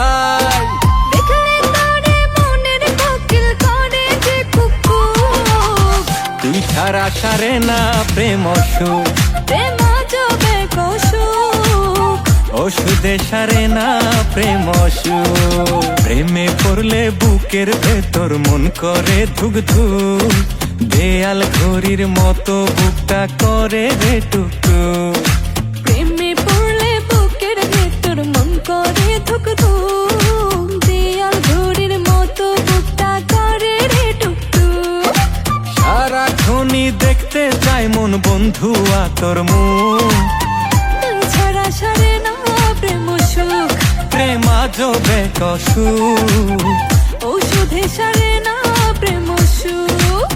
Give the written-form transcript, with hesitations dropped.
তাই দেখলে তারে মনের কোকিল করে যে কুকুর। তুই ছাড়া সারে না প্রেম অসুখ, প্রেম জবে কসুখ। ওষুধে সারে না প্রেম অসুখ। প্রেমে পড়লে বুকের ভেতর মন করে ধুক ধুক, দেয়াল ঘড়ির মতো বুকটা করে রে টুকটুক। প্রেমে পড়লে বুকের ভেতর মন করে ধুক ধুক, দেয়াল ঘড়ির মতো বুকটা করে রে টুকটুক। সারাক্ষণই দেখতে চাই মন বন্ধু তোর মুখ, তুই ছাড়া সারে না প্রেম সুখ। প্রেম আজবে কসুখ। ঔষধে সারে না প্রেম সুখ।